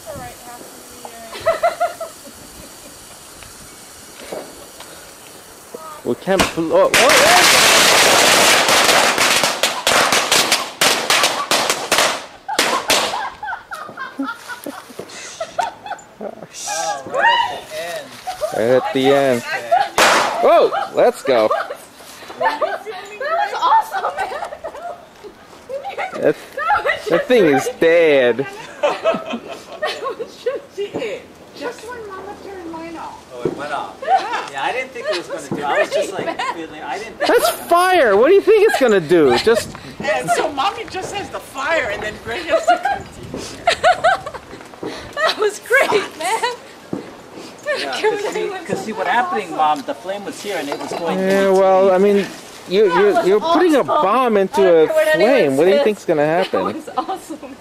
That's alright, Happy New Year. We can't blow. Oh, right at the end. Oh, let's go. That was awesome, man. That thing is dead. That was just it. Just when Mama turned mine off. Oh, it went off. Yeah, I didn't think it was going to do. I was just like feeling. I didn't think. That's fire. What do you think it's gonna do? Just. And so Mommy just has the fire, and then Greg has to continue. That was great, man. Because see what happening, Mom? The flame was here and it was going. Yeah, well, I mean, you're putting a bomb into a flame. What do you think's gonna happen? That was awesome.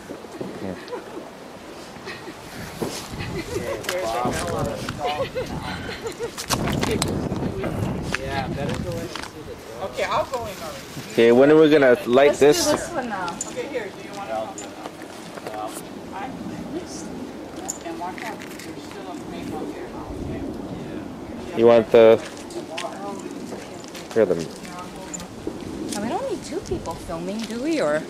Yeah, better go in and see the. Okay, I'll go in already. Okay, when are we gonna light this? Do this one now. Okay, here. Do you want to come? I missed. And watch out. There's still a flame up here. You want the? Here, them. We don't need two people filming, do we? Or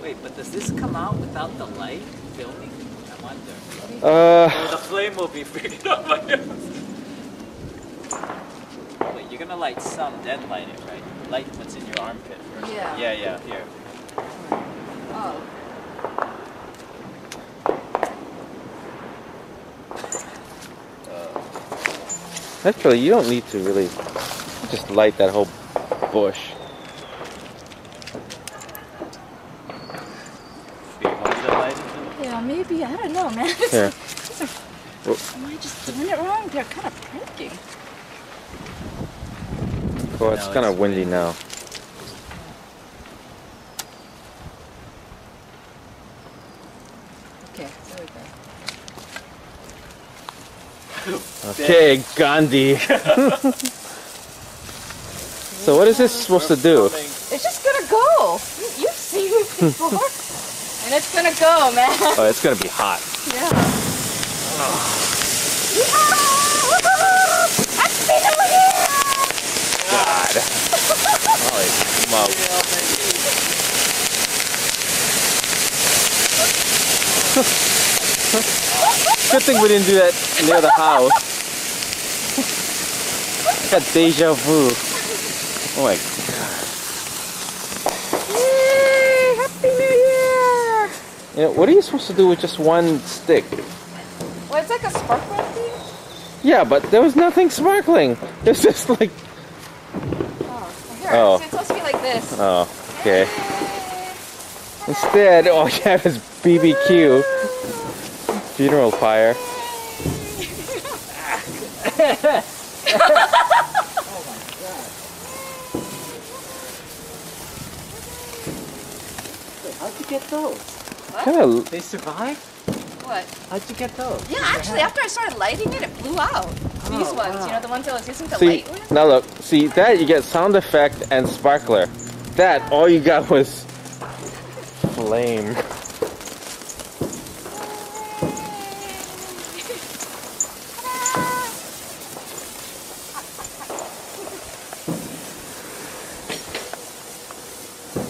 Wait, but does this come out without the light filming? I wonder. Or the flame will be freaking out my nose. Wait, you're gonna light some, then light it, right? Light what's in your armpit first. Yeah. Yeah, here. oh, Actually, you don't need to really just light that whole bush. yeah, maybe. I don't know, man. Here. Am I just doing it wrong? They're kind of pranking. Well, it's kind of windy now. Okay, there we go. Okay, Gandhi. So what is this supposed to do? It's just gonna go. You've seen it before. And it's gonna go, man. Oh, it's gonna be hot. Yeah. Happy New Year! God. Holy smoke. Good thing we didn't do that near the house. I got deja vu. Oh my God. Yay! Happy New Year! You know, what are you supposed to do with just one stick? Well, it's like a sparkler thing. Yeah, but there was nothing sparkling. It's just like... Oh, here. Oh. So it's supposed to be like this. Oh, okay. Instead, all you have is BBQ. Funeral fire. How'd you get those? Kinda, They survived? What? How'd you get those? Yeah, actually, after I started lighting it, it blew out. These ones, wow. you know, the ones I was using to see, light with. now look, see that you get sound effect and sparkler. That, all you got was flame. I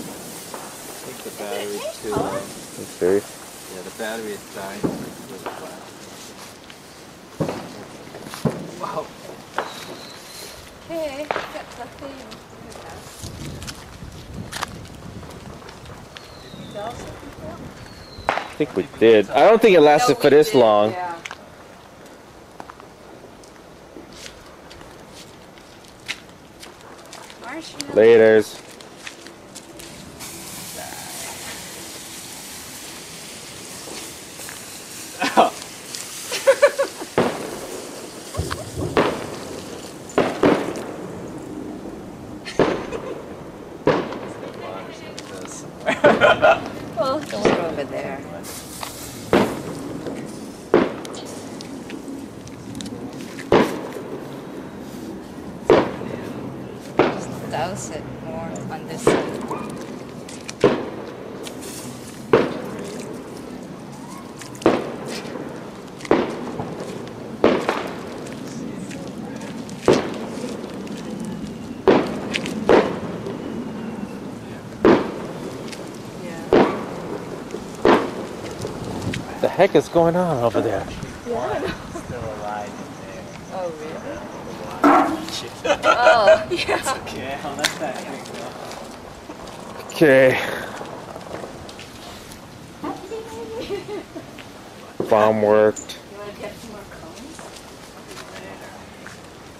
think the battery's too low. You serious? Yeah, the battery is dying. Wow. Okay, got the thing. I think we did. I don't think it lasted for this long. Yeah. Laters. Well, don't go over there. Just douse it more on this side. heck is going on over there? One still alive in there. Oh, really? Shit. Oh, yeah. Okay, I'll let that thing go. Okay. Bomb worked. You want to get some more cones?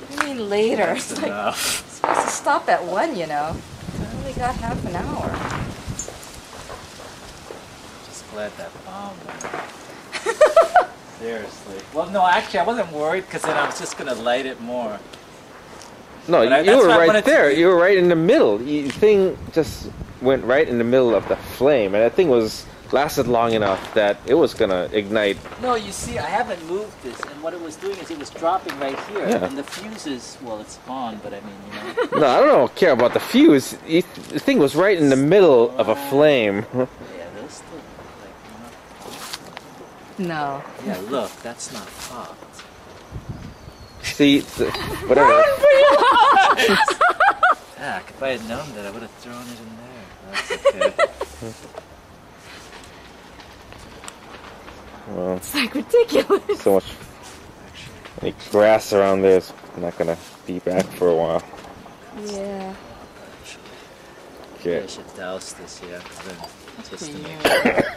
What do you mean later? That's It's like, enough. it's supposed to stop at 1, you know. I only got half an hour. Just glad that bomb went off. Seriously. Well, no, actually, I wasn't worried because then I was just gonna light it more. No, But you that's were what I right wanted to there. do. You were right in the middle. The thing just went right in the middle of the flame, and that thing lasted long enough that it was gonna ignite. No, you see, I haven't moved this, and what it was doing is it was dropping right here, Yeah. and the fuses. Well, it's on, but I mean, you know. No, I don't care about the fuse. The thing was right in the middle of a flame. Yeah, those still like, No. yeah. Look, that's not popped. See, whatever. Heck, if I had known that, I would have thrown it in there. That's okay. Well, It's like ridiculous. so much any grass around there is not gonna be back for a while. Yeah. I Okay. should douse this, yeah, 'cause then just for to you. make sure.